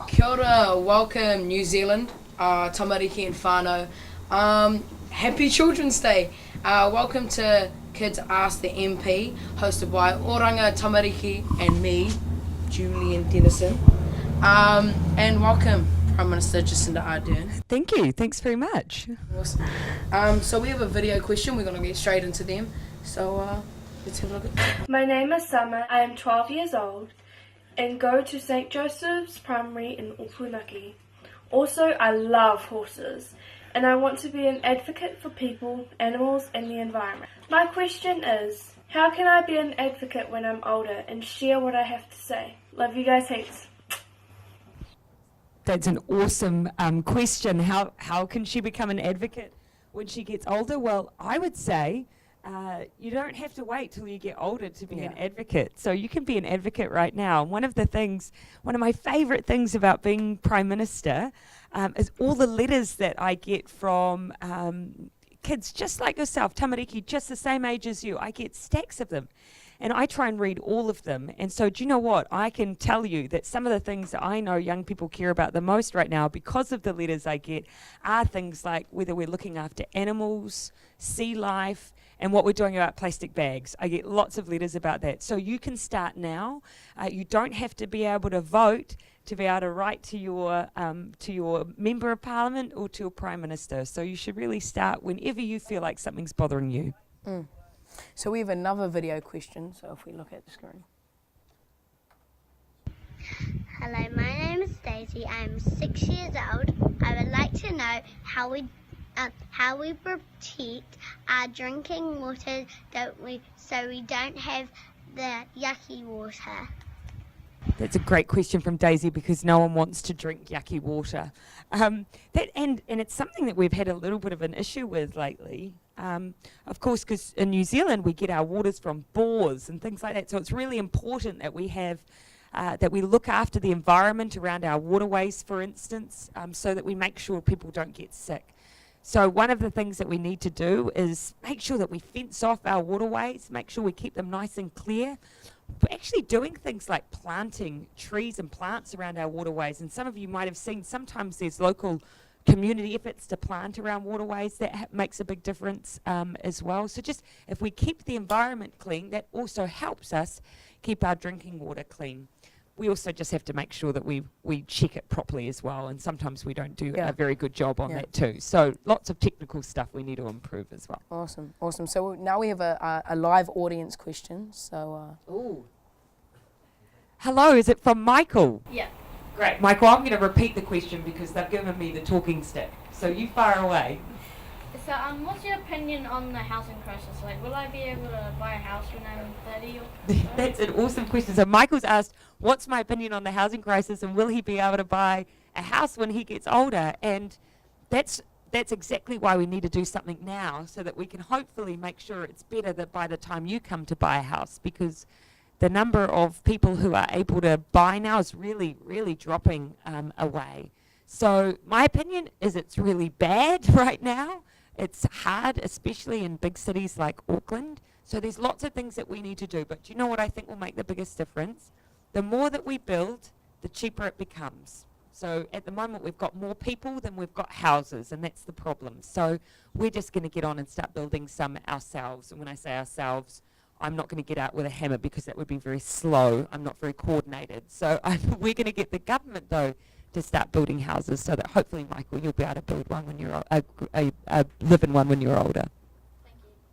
Kia ora, welcome New Zealand, tamariki and whānau. Happy Children's Day. Welcome to Kids Ask the MP, hosted by Oranga Tamariki and me, Julian Dennison. And welcome Prime Minister Jacinda Ardern. Thank you. Thanks very much. Awesome. So we have a video question. We're going to get straight into them. So let's have a look at. My name is Summer. I am 12 years old and go to St. Joseph's Primary in Upunaki. Also, I love horses and I want to be an advocate for people, animals and the environment. My question is, how can I be an advocate when I'm older and share what I have to say? Love you guys heaps. That's an awesome question. How can she become an advocate when she gets older? Well, I would say you don't have to wait till you get older to be an advocate. So you can be an advocate right now. One of my favourite things about being Prime Minister is all the letters that I get from kids just like yourself, tamariki, just the same age as you. I get stacks of them. And I try and read all of them. And so do you know what? I can tell you that some of the things that I know young people care about the most right now because of the letters I get are things like whether we're looking after animals, sea life, and what we're doing about plastic bags. I get lots of letters about that. So you can start now. You don't have to be able to vote to be able to write to your Member of Parliament or to your Prime Minister. So you should really start whenever you feel like something's bothering you. Mm. So we have another video question, so if we look at the screen. Hello, my name is Daisy. I'm 6 years old. I would like to know how we protect our drinking water, so we don't have the yucky water. That's a great question from Daisy because no one wants to drink yucky water. And it's something that we've had a little bit of an issue with lately. Of course, because in New Zealand we get our waters from bores and things like that. So it's really important that we have that we look after the environment around our waterways, for instance, so that we make sure people don't get sick. So one of the things that we need to do is make sure that we fence off our waterways, make sure we keep them nice and clear. We're actually doing things like planting trees and plants around our waterways. And some of you might have seen sometimes there's local community efforts to plant around waterways. That makes a big difference as well. So just if we keep the environment clean, that also helps us keep our drinking water clean. We also just have to make sure that we check it properly as well, and sometimes we don't do a very good job on that too. So lots of technical stuff we need to improve as well. Awesome. So now we have a live audience question. So. Hello, is it from Michael? Yeah. Great. Michael, I'm going to repeat the question because they've given me the talking stick. So you fire away. So, what's your opinion on the housing crisis? Like, will I be able to buy a house when I'm 30 or so? That's an awesome question. So Michael's asked, what's my opinion on the housing crisis and will he be able to buy a house when he gets older? And that's exactly why we need to do something now so that we can hopefully make sure it's better that by the time you come to buy a house, because the number of people who are able to buy now is really, really dropping away. So my opinion is it's really bad right now. It's hard, especially in big cities like Auckland. So there's lots of things that we need to do. But do you know what I think will make the biggest difference? The more that we build, the cheaper it becomes. So at the moment we've got more people than we've got houses, and that's the problem. So we're just going to get on and start building some ourselves. And when I say ourselves, I'm not going to get out with a hammer because that would be very slow. I'm not very coordinated. So we're going to get the government, though, to start building houses so that hopefully, Michael, you'll be able to build one when you're live in one when you're older.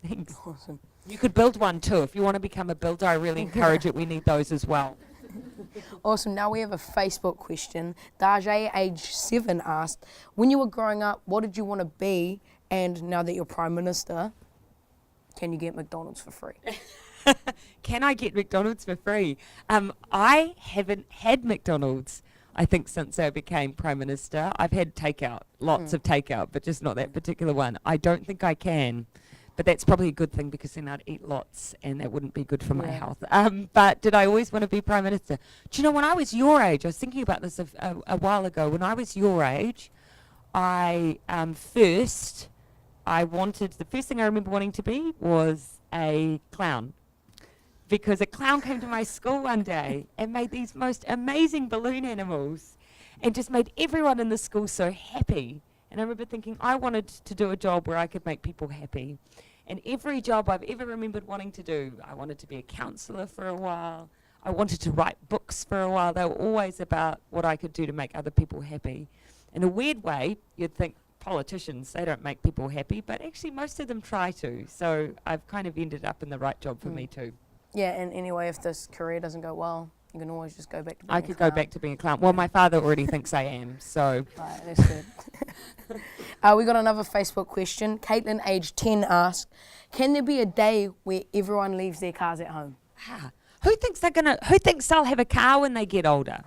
Thank you. Thanks. Awesome. You could build one too. If you want to become a builder, I really encourage it. We need those as well. Awesome. Now we have a Facebook question. Dajae, age 7, asked, when you were growing up, what did you want to be? And now that you're Prime Minister, can you get McDonald's for free? Can I get McDonald's for free? I haven't had McDonald's, I think, since I became Prime Minister. I've had takeout, lots of takeout, but just not that particular one. I don't think I can. But that's probably a good thing because then I'd eat lots and that wouldn't be good for my health. But did I always want to be Prime Minister? Do you know, when I was your age, I was thinking about this a while ago, when I was your age, the first thing I remember wanting to be was a clown. Because a clown came to my school one day and made these most amazing balloon animals. and just made everyone in the school so happy. And I remember thinking I wanted to do a job where I could make people happy. And every job I've ever remembered wanting to do, I wanted to be a counsellor for a while. I wanted to write books for a while. They were always about what I could do to make other people happy. In a weird way, you'd think politicians, they don't make people happy, but actually most of them try to. So I've kind of ended up in the right job for me too. Yeah, and anyway, if this career doesn't go well, you can always just go back to being I a could clown. go back to being a clown. Well, my father already thinks I am, so. Right, that's good. We got another Facebook question. Caitlin, age 10, asked, can there be a day where everyone leaves their cars at home? Who thinks they'll have a car when they get older?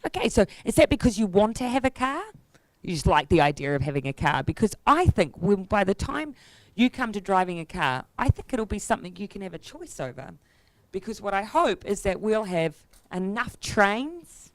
Okay, so is that because you want to have a car? You just like the idea of having a car? Because I think by the time you come to driving a car, I think it'll be something you can have a choice over. Because what I hope is that we'll have enough trains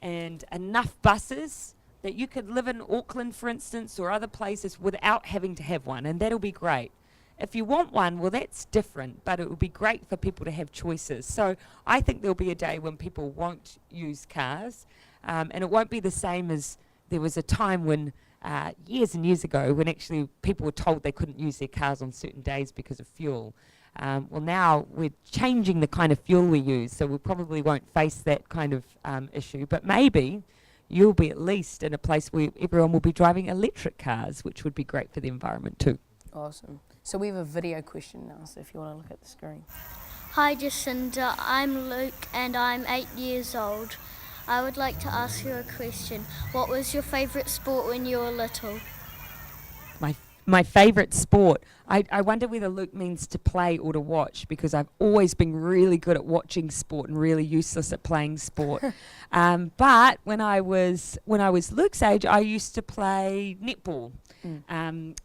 and enough buses that you could live in Auckland, for instance, or other places without having to have one, and that'll be great. If you want one, well, that's different, but it would be great for people to have choices. So I think there'll be a day when people won't use cars, and it won't be the same as there was a time when, years and years ago, when actually people were told they couldn't use their cars on certain days because of fuel. Well, now we're changing the kind of fuel we use, so we probably won't face that kind of issue, but maybe you'll be at least in a place where everyone will be driving electric cars, which would be great for the environment too. Awesome. So we have a video question now, so if you want to look at the screen. Hi Jacinda, I'm Luke and I'm 8 years old. I would like to ask you a question. What was your favourite sport when you were little? My favourite sport. I wonder whether Luke means to play or to watch, because I've always been really good at watching sport and really useless at playing sport. But when I was Luke's age, I used to play netball.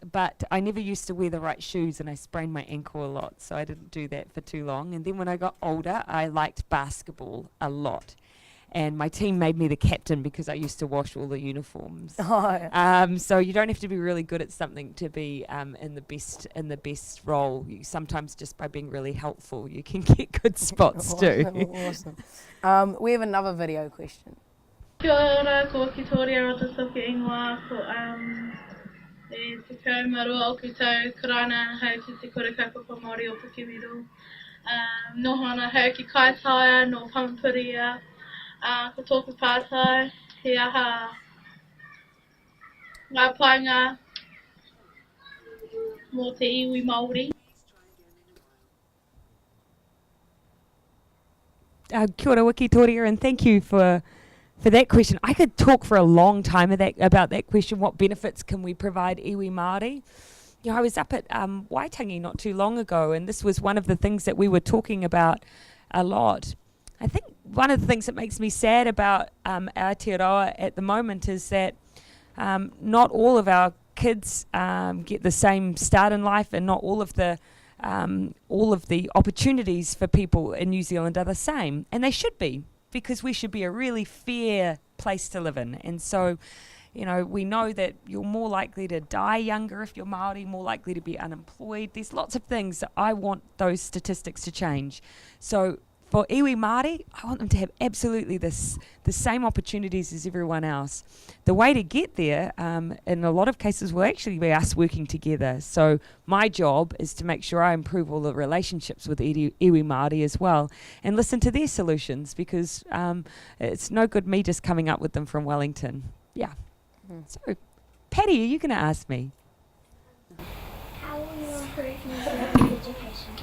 But I never used to wear the right shoes and I sprained my ankle a lot, so I didn't do that for too long. And then when I got older, I liked basketball a lot. And my team made me the captain because I used to wash all the uniforms. So you don't have to be really good at something to be in the best role. Sometimes just by being really helpful, you can get good spots too. Awesome. We have another video question. Kia ora, ko Kitoria o te soke ingoa, ko e te kaumarua o koutou karana hau ki te kore kaupapa Maori o Pukimiru. No hana hau ki kaitaia, no pamapuria. Ko tōku pātai, he aha ngā painga mō te iwi Maori. Kia ora wiki Toria, and thank you for that question. I could talk for a long time about that question. What benefits can we provide iwi Māori? You know, I was up at Waitangi not too long ago, and this was one of the things that we were talking about a lot. I think one of the things that makes me sad about Aotearoa at the moment is that not all of our kids get the same start in life, and not all of the opportunities for people in New Zealand are the same, and they should be, because we should be a really fair place to live in. And so, you know, we know that you're more likely to die younger if you're Māori, more likely to be unemployed. There's lots of things that I want those statistics to change. So for iwi Māori, I want them to have absolutely the same opportunities as everyone else. The way to get there, in a lot of cases, will actually be us working together. So my job is to make sure I improve all the relationships with iwi Māori as well, and listen to their solutions, because it's no good me just coming up with them from Wellington. Yeah. So, Patty, are you going to ask me? How will you improve New Zealand's education?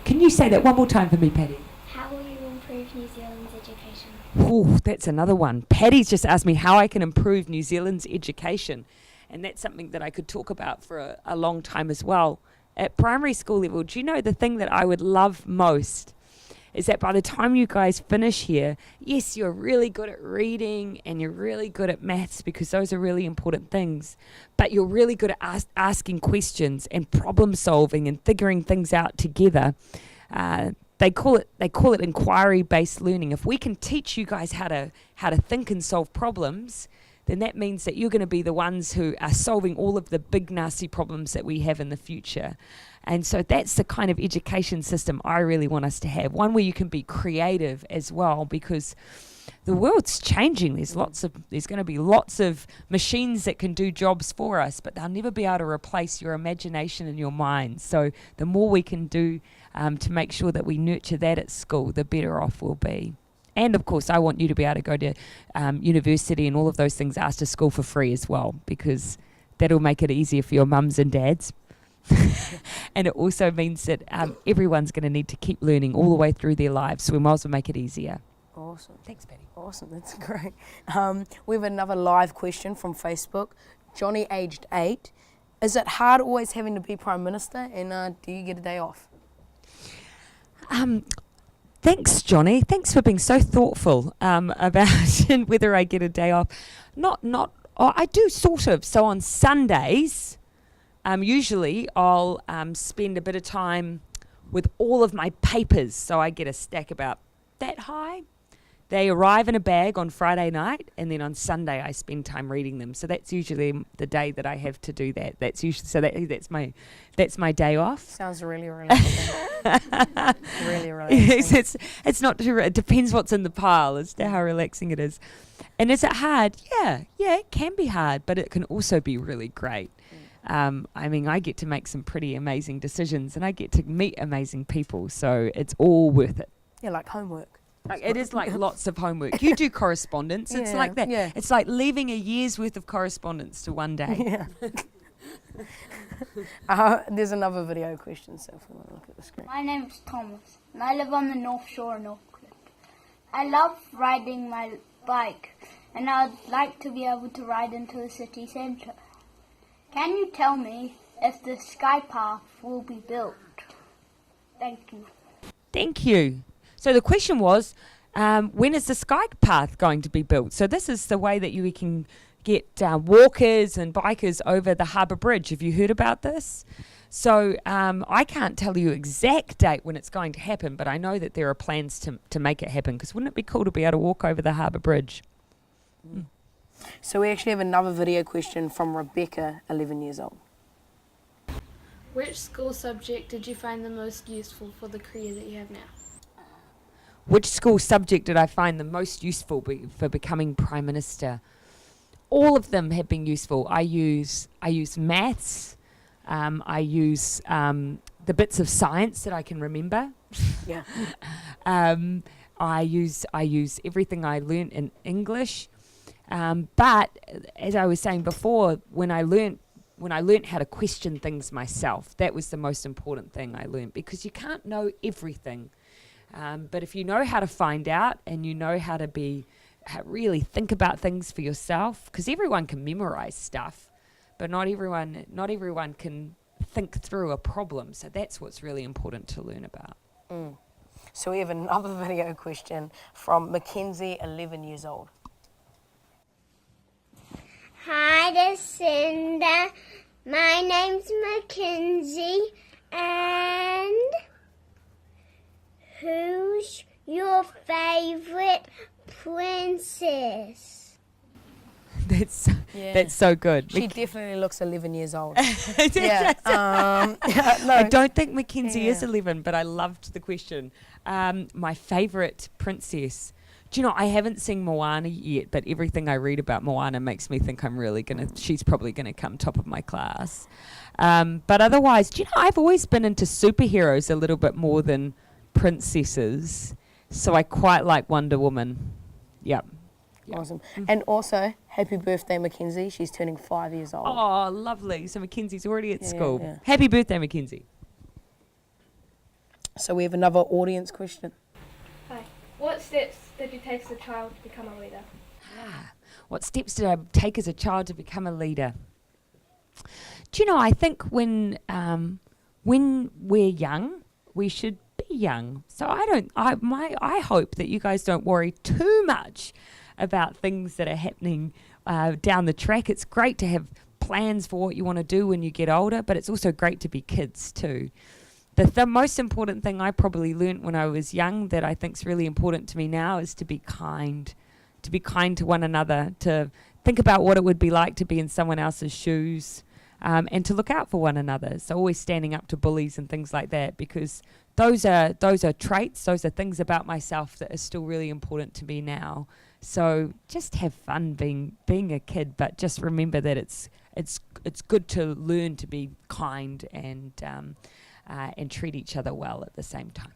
Can you say that one more time for me, Patty? How will you improve New Zealand's education? Oh, that's another one. Patty's just asked me how I can improve New Zealand's education, and that's something that I could talk about for a long time as well. At primary school level, do you know the thing that I would love most is that by the time you guys finish here, yes, you're really good at reading and you're really good at maths, because those are really important things, but you're really good at asking questions and problem solving and figuring things out together. They call it inquiry-based learning. If we can teach you guys how to think and solve problems, then that means that you're going to be the ones who are solving all of the big nasty problems that we have in the future. And so that's the kind of education system I really want us to have, one where you can be creative as well, because the world's changing. There's going to be lots of machines that can do jobs for us, but they'll never be able to replace your imagination and your mind. So the more we can do to make sure that we nurture that at school, the better off we'll be. And of course, I want you to be able to go to university and all of those things after school for free as well, because that'll make it easier for your mums and dads. And it also means that everyone's going to need to keep learning all the way through their lives, so we might as well make it easier. Awesome. Thanks, Patty. Awesome, that's great. We have another live question from Facebook. Johnny, aged 8. Is it hard always having to be Prime Minister, and do you get a day off? Thanks, Johnny. Thanks for being so thoughtful about whether I get a day off. I do sort of. So on Sundays, usually I'll spend a bit of time with all of my papers. So I get a stack about that high. They arrive in a bag on Friday night, and then on Sunday I spend time reading them. So that's usually the day that I have to do that. That's usually that's my day off. Sounds really relaxing. Really relaxing. Yes, it's not. It depends what's in the pile as to how relaxing it is. And is it hard? Yeah, it can be hard, but it can also be really great. I mean, I get to make some pretty amazing decisions, and I get to meet amazing people. So it's all worth it. Yeah, like homework. Like, it is like lots of homework. You do correspondence. It's like that. Yeah. It's like leaving a year's worth of correspondence to one day. Yeah. There's another video question, so if we want to look at the screen. My name is Thomas, and I live on the North Shore in Auckland. I love riding my bike, and I'd like to be able to ride into the city centre. Can you tell me if the Sky Path will be built? Thank you. Thank you. So the question was, when is the Sky Path going to be built? So this is the way that we can get walkers and bikers over the Harbour Bridge. Have you heard about this? So I can't tell you exact date when it's going to happen, but I know that there are plans to make it happen, because wouldn't it be cool to be able to walk over the Harbour Bridge? Mm. So we actually have another video question from Rebecca, 11 years old. Which school subject did you find the most useful for the career that you have now? Which school subject did I find the most useful for becoming Prime Minister? All of them have been useful. I use maths. I use the bits of science that I can remember. Yeah. I use everything I learnt in English. But as I was saying before, when I learnt how to question things myself, that was the most important thing I learnt, because you can't know everything. But if you know how to find out, and you know how to really think about things for yourself, because everyone can memorize stuff, but not everyone can think through a problem. So that's what's really important to learn about. Mm. So we have another video question from Mackenzie, 11 years old. Hi, Lucinda. My name's Mackenzie, and who's your favourite princess? That's so good. She definitely looks 11 years old. Yeah. No. I don't think Mackenzie is 11, but I loved the question. My favourite princess. Do you know, I haven't seen Moana yet, but everything I read about Moana makes me think she's probably going to come top of my class. But otherwise, do you know, I've always been into superheroes a little bit more than princesses. So I quite like Wonder Woman. Yep. Awesome. And also, happy birthday, Mackenzie. She's turning 5 years old. Oh, lovely. So Mackenzie's already at school. Yeah. Happy birthday, Mackenzie. So we have another audience question. Hi. What steps did you take as a child to become a leader? What steps did I take as a child to become a leader? Do you know, I think when we're young, we should be young. So I hope that you guys don't worry too much about things that are happening down the track. It's great to have plans for what you want to do when you get older, but it's also great to be kids too. The most important thing I probably learnt when I was young that I think is really important to me now is to be kind to one another, to think about what it would be like to be in someone else's shoes, and to look out for one another. So always standing up to bullies and things like that, because those are traits, those are things about myself that are still really important to me now. So just have fun being a kid, but just remember that it's good to learn to be kind and treat each other well at the same time.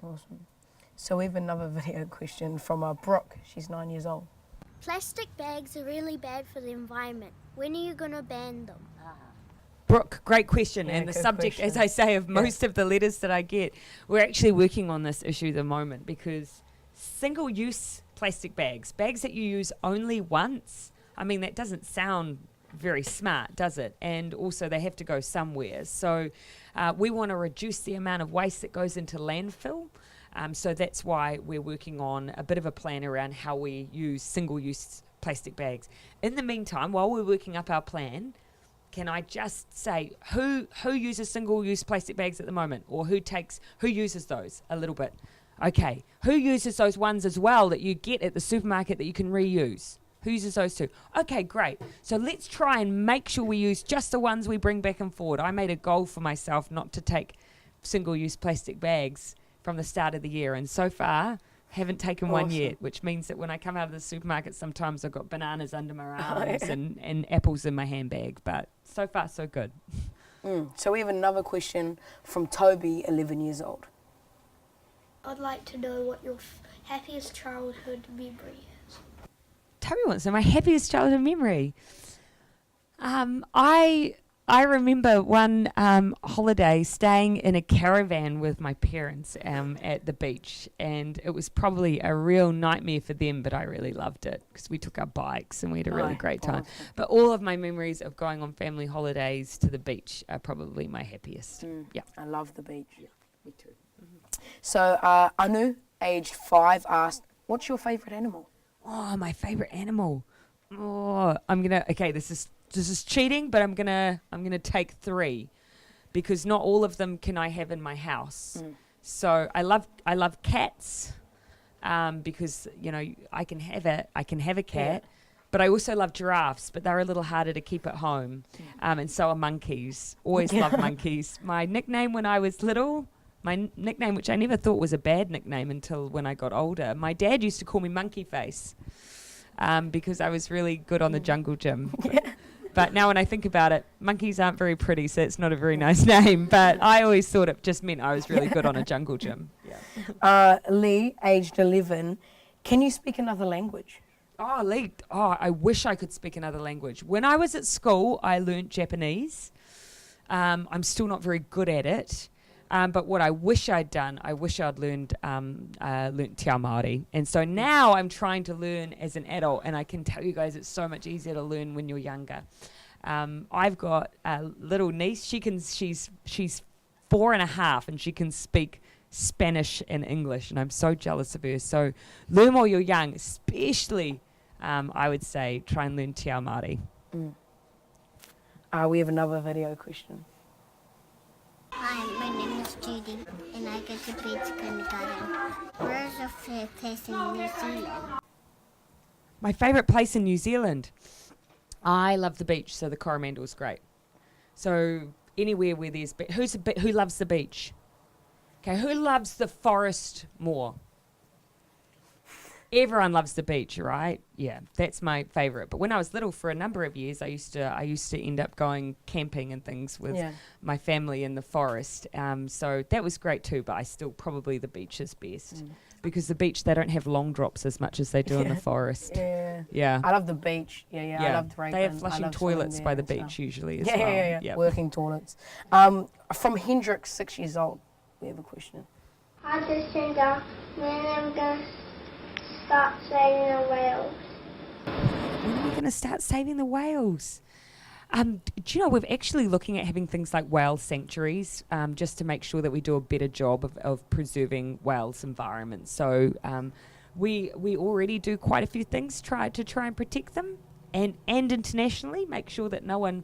Awesome. So we have another video question from Brooke. She's 9 years old. Plastic bags are really bad for the environment. When are you going to ban them? Brooke, great question. Yeah, And the good subject, question. as I say, of most of the letters that I get, we're actually working on this issue at the moment, because single-use plastic bags that you use only once, I mean, that doesn't sound very smart, does it? And also they have to go somewhere. So we want to reduce the amount of waste that goes into landfill. So that's why we're working on a bit of a plan around how we use single-use plastic bags. In the meantime, while we're working up our plan, can I just say who uses single-use plastic bags at the moment, or who uses those a little bit? Okay, who uses those ones as well that you get at the supermarket that you can reuse? Who uses those too? Okay, great. So let's try and make sure we use just the ones we bring back and forward. I made a goal for myself not to take single-use plastic bags from the start of the year, and so far haven't taken one yet, which means that when I come out of the supermarket, sometimes I've got bananas under my arms and apples in my handbag, but so far so good. So we have another question from Toby, 11 years old. I'd like to know what your happiest childhood memory is. Toby wants to know my happiest childhood memory. I remember one holiday staying in a caravan with my parents at the beach, and it was probably a real nightmare for them, but I really loved it because we took our bikes and we had a really great time. Awesome. But all of my memories of going on family holidays to the beach are probably my happiest. Yeah, I love the beach. Yeah, me too. So Anu, aged 5, asked, what's your favourite animal? Oh, my favorite animal. Oh, this is cheating, but I'm gonna take 3, because not all of them can I have in my house. So I love cats, because I can have a cat, but I also love giraffes, but they're a little harder to keep at home, and so are monkeys. Always love monkeys. My nickname when I was little. My nickname, which I never thought was a bad nickname until when I got older, my dad used to call me Monkey Face, because I was really good on the jungle gym. But now when I think about it, monkeys aren't very pretty, so it's not a very nice name. But I always thought it just meant I was really good on a jungle gym. Lee, aged 11, can you speak another language? Oh, Lee, I wish I could speak another language. When I was at school, I learnt Japanese. I'm still not very good at it. But what I wish I'd done, learned Te Ao Maori. And so now I'm trying to learn as an adult, and I can tell you guys it's so much easier to learn when you're younger. I've got a little niece. She's 4.5, and she can speak Spanish and English, and I'm so jealous of her. So learn while you're young, especially, I would say, try and learn Te Ao Maori. We have another video question. Hi, my name is Judy, and I go to Beach Kindergarten. Where is your favourite place in New Zealand? My favourite place in New Zealand? I love the beach, so the Coromandel's great. So anywhere where there's... who loves the beach? Okay, who loves the forest more? Everyone loves the beach, right? Yeah, that's my favourite. But when I was little, for a number of years, I used to end up going camping and things with my family in the forest. So that was great too. But I still probably the beach is best, because the beach, they don't have long drops as much as they do in the forest. Yeah. I love the beach. Yeah. I love the They have flushing toilets by the beach usually as well. Yeah. Working toilets. From Hendrik, 6 years old, we have a question. Hi, Jacinda. When I'm going to start saving the whales? When are we going to start saving the whales? Do you know, we're actually looking at having things like whale sanctuaries, just to make sure that we do a better job of preserving whales' environments. So we already do quite a few things to try and protect them, and internationally make sure that no one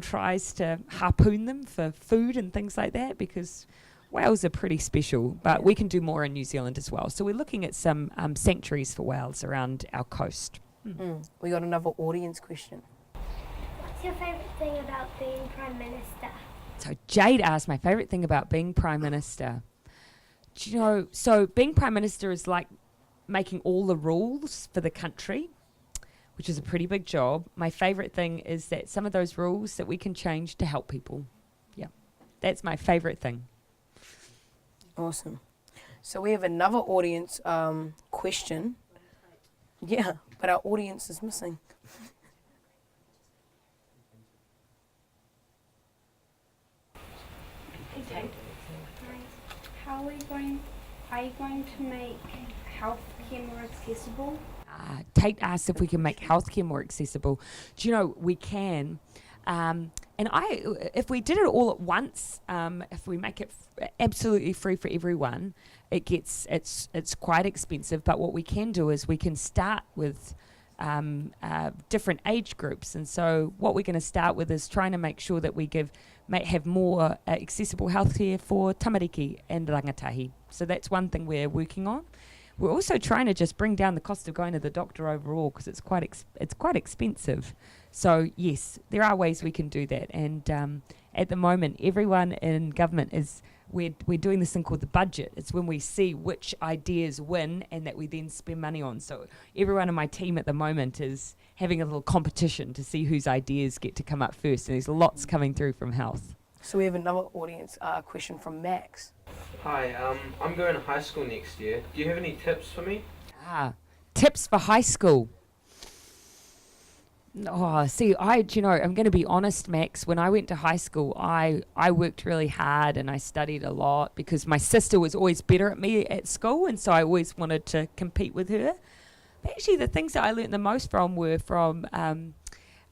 tries to harpoon them for food and things like that, because whales are pretty special, but we can do more in New Zealand as well. So we're looking at some sanctuaries for whales around our coast. We got another audience question. What's your favourite thing about being Prime Minister? So Jade asked, my favourite thing about being Prime Minister. Do you know, so being Prime Minister is like making all the rules for the country, which is a pretty big job. My favourite thing is that some of those rules that we can change to help people. Yeah, that's my favourite thing. Awesome. So we have another audience question. Yeah, but our audience is missing. Okay. Are you going to make healthcare more accessible? Tate asked if we can make healthcare more accessible. Do you know, we can. If we did it all at once, if we make it absolutely free for everyone, it's quite expensive. But what we can do is we can start with different age groups, and so what we're going to start with is trying to make sure that we have more accessible healthcare for tamariki and rangatahi. So that's one thing we're working on. We're also trying to just bring down the cost of going to the doctor overall, because it's quite expensive. So yes, there are ways we can do that. And at the moment, everyone in government we're doing this thing called the budget. It's when we see which ideas win and that we then spend money on. So everyone in my team at the moment is having a little competition to see whose ideas get to come up first. And there's lots coming through from health. So we have another audience question from Max. Hi, I'm going to high school next year. Do you have any tips for me? Tips for high school. Oh, see, I'm going to be honest, Max. When I went to high school, I worked really hard and I studied a lot because my sister was always better at me at school, and so I always wanted to compete with her. But actually, the things that I learned the most from were from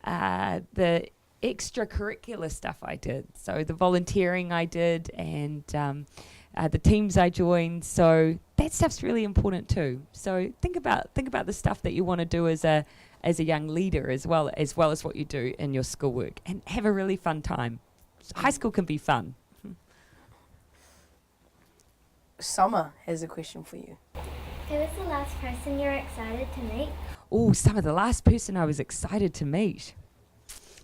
the extracurricular stuff I did. So the volunteering I did and the teams I joined. So that stuff's really important too. So think about the stuff that you want to do as a young leader as well as what you do in your schoolwork, and have a really fun time. High school can be fun. Summer has a question for you. Who was the last person you were excited to meet? Oh, Summer, the last person I was excited to meet.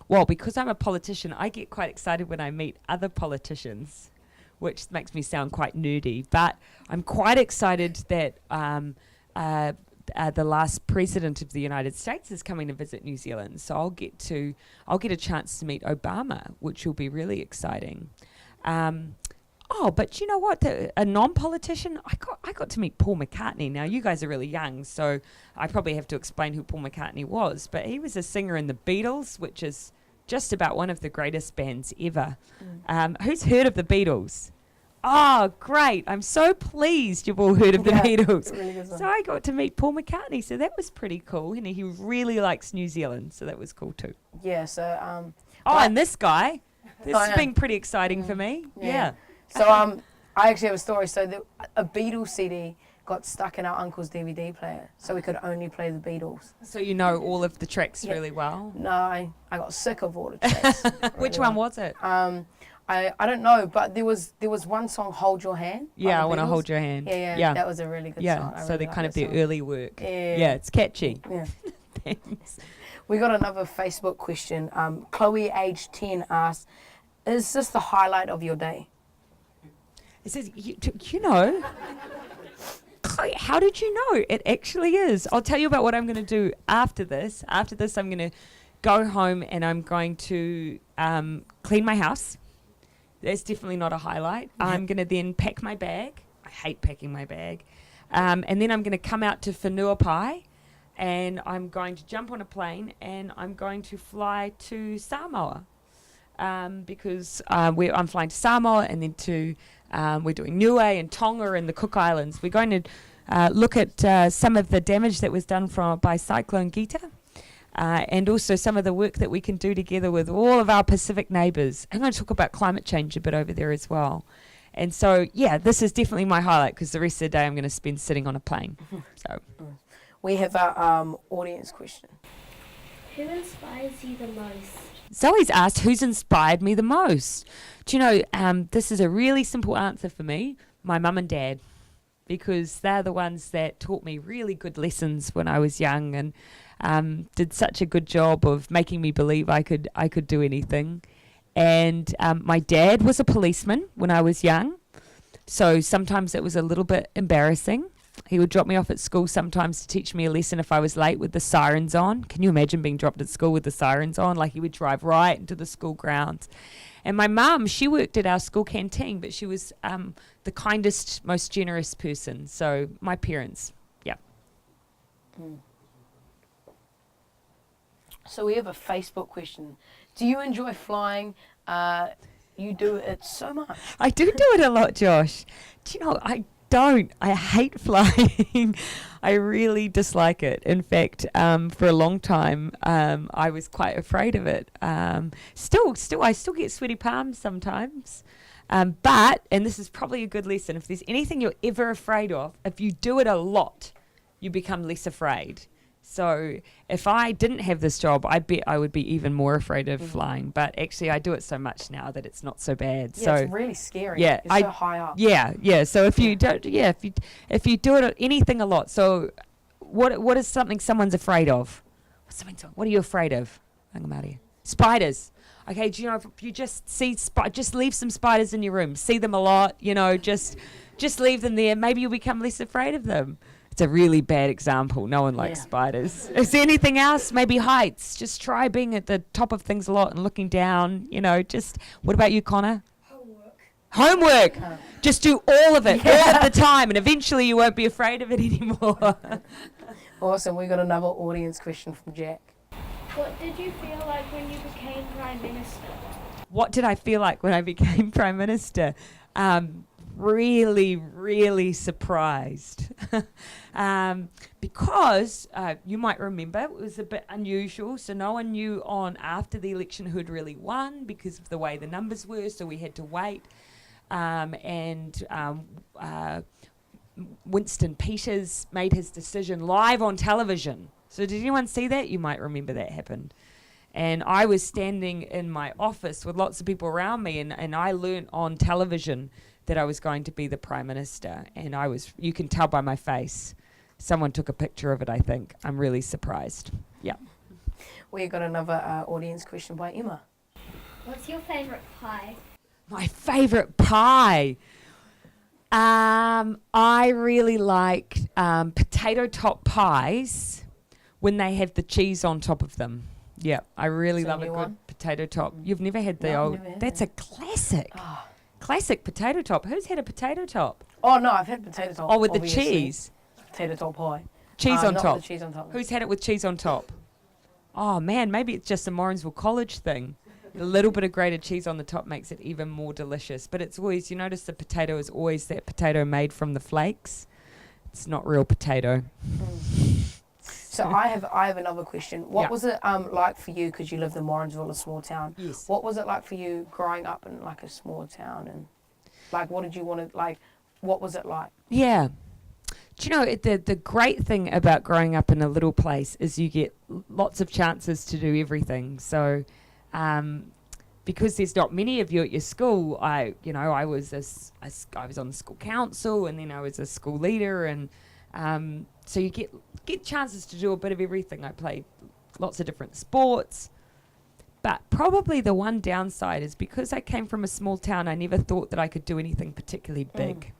Well, because I'm a politician, I get quite excited when I meet other politicians, which makes me sound quite nerdy. But I'm quite excited that the last president of the United States is coming to visit New Zealand. So I'll get a chance to meet Obama, which will be really exciting. But you know what? A non-politician, I got to meet Paul McCartney. Now, you guys are really young, so I probably have to explain who Paul McCartney was. But he was a singer in the Beatles, which is just about one of the greatest bands ever. Who's heard of the Beatles? Oh, great. I'm so pleased you've all heard of the Beatles. Really, so I got to meet Paul McCartney, so that was pretty cool. And he really likes New Zealand, so that was cool too. Yeah, so... and this guy. This has been pretty exciting for me. Yeah. So I actually have a story. So a Beatles CD got stuck in our uncle's DVD player, so we could only play the Beatles. So you know all of the tracks really well? No, I got sick of all the tracks. Which one was it? I don't know, but there was one song, Hold Your Hand. Yeah, I Want to Hold Your Hand. Yeah, that was a really good song. So they're kind of their song. early work. Yeah, it's catchy. Yeah. Thanks. We got another Facebook question. Chloe, age 10, asked, is this the highlight of your day? It says, you know, Chloe, how did you know? It actually is. I'll tell you about what I'm going to do after this. After this, I'm going to go home and I'm going to clean my house. That's definitely not a highlight. I'm going to then pack my bag. I hate packing my bag. And then I'm going to come out to Whenuapai, and I'm going to jump on a plane and I'm going to fly to Samoa. Because I'm flying to Samoa, and then we're doing Niue and Tonga and the Cook Islands. We're going to look at some of the damage that was done by Cyclone Gita, and also some of the work that we can do together with all of our Pacific neighbours. I'm going to talk about climate change a bit over there as well. And so, this is definitely my highlight, because the rest of the day I'm going to spend sitting on a plane. So, we have our audience question. Who inspires you the most? Zoe's asked, who's inspired me the most? Do you know, this is a really simple answer for me. My mum and dad, because they're the ones that taught me really good lessons when I was young. And did such a good job of making me believe I could do anything. And my dad was a policeman when I was young, so sometimes it was a little bit embarrassing. He would drop me off at school sometimes to teach me a lesson if I was late with the sirens on. Can you imagine being dropped at school with the sirens on? Like, he would drive right into the school grounds. And my mum, she worked at our school canteen, but she was the kindest, most generous person. So my parents, yeah. So we have a Facebook question. Do you enjoy flying? You do it so much. I do it a lot, Josh. Do you know, I don't. I hate flying. I really dislike it. In fact, for a long time, I was quite afraid of it. I still get sweaty palms sometimes. But, and this is probably a good lesson, if there's anything you're ever afraid of, if you do it a lot, you become less afraid. So if I didn't have this job, I bet I would be even more afraid of flying. But actually, I do it so much now that it's not so bad. Yeah, so it's really scary. Yeah, it's so high up. Yeah. So if you don't, if you do it anything a lot, so what is something someone's afraid of? What are you afraid of? Spiders. Okay, do you know, if you just see just leave some spiders in your room. See them a lot, just leave them there. Maybe you'll become less afraid of them. It's a really bad example. No one likes spiders. Is there anything else? Maybe heights. Just try being at the top of things a lot and looking down. What about you, Connor? Homework. Just do all of it all of the time, and eventually you won't be afraid of it anymore. Awesome. We got another audience question from Jack. What did you feel like when you became Prime Minister? What did I feel like when I became Prime Minister? Really, really surprised. Because you might remember it was a bit unusual, so no one knew on after the election who'd really won because of the way the numbers were, so we had to wait. Winston Peters made his decision live on television. So did anyone see that? You might remember that happened. And I was standing in my office with lots of people around me, and I learnt on television that I was going to be the Prime Minister. And you can tell by my face. Someone took a picture of it, I think. I'm really surprised. Yeah. We got another audience question by Emma. What's your favourite pie? My favourite pie? I really like potato top pies when they have the cheese on top of them. Yeah, I really love a good potato top. You've never had the old... That's a classic. Oh. Classic potato top. Who's had a potato top? Oh, no, I've had potato top. Oh, with obviously. The cheese? Potato top pie. Cheese on top. With the cheese on top. Who's had it with cheese on top? Oh, man, maybe it's just a Morrinsville College thing. A little bit of grated cheese on the top makes it even more delicious. But it's always, you notice the potato is always that potato made from the flakes. It's not real potato. So I have another question. What was it like for you, because you lived in Morrinsville, a small town? Yes. What was it like for you growing up in like a small town, and like what did you want to like? What was it like? Yeah. Do you know, the great thing about growing up in a little place is you get lots of chances to do everything. So because there's not many of you at your school, I was on the school council, and then I was a school leader, and so you get chances to do a bit of everything. I played lots of different sports. But probably the one downside is because I came from a small town, I never thought that I could do anything particularly big.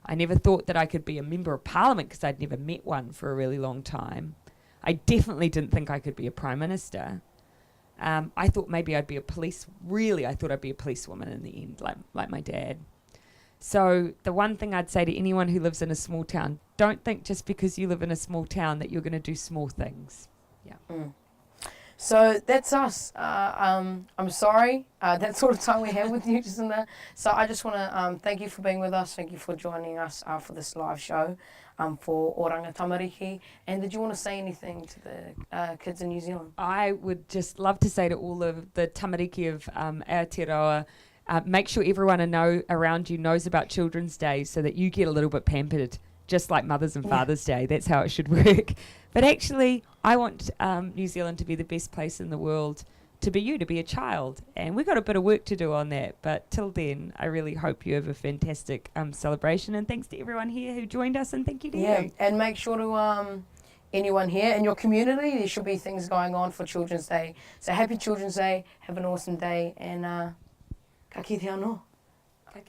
I never thought that I could be a member of parliament because I'd never met one for a really long time. I definitely didn't think I could be a prime minister. I thought maybe I'd be I thought I'd be a policewoman in the end, like my dad. So the one thing I'd say to anyone who lives in a small town, don't think just because you live in a small town that you're going to do small things. Yeah. So that's us. I'm sorry. That's all the time we have with you, Jacinda. So I just want to thank you for being with us. Thank you for joining us for this live show for Oranga Tamariki. And did you want to say anything to the kids in New Zealand? I would just love to say to all of the tamariki of Aotearoa, make sure everyone around you knows about Children's Day so that you get a little bit pampered, just like Mother's and Father's Day. That's how it should work. But actually, I want New Zealand to be the best place in the world to be a child. And we've got a bit of work to do on that. But till then, I really hope you have a fantastic celebration. And thanks to everyone here who joined us, and thank you to you. And make sure to anyone here. In your community, there should be things going on for Children's Day. So happy Children's Day, have an awesome day, and ka kite anō.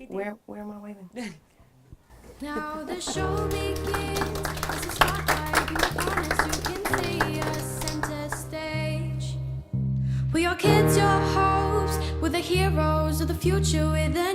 Where am I waving? Now the show begins. As the spotlight beams upon us, you can see us center stage. We're your kids, your hopes. We're the heroes of the future with a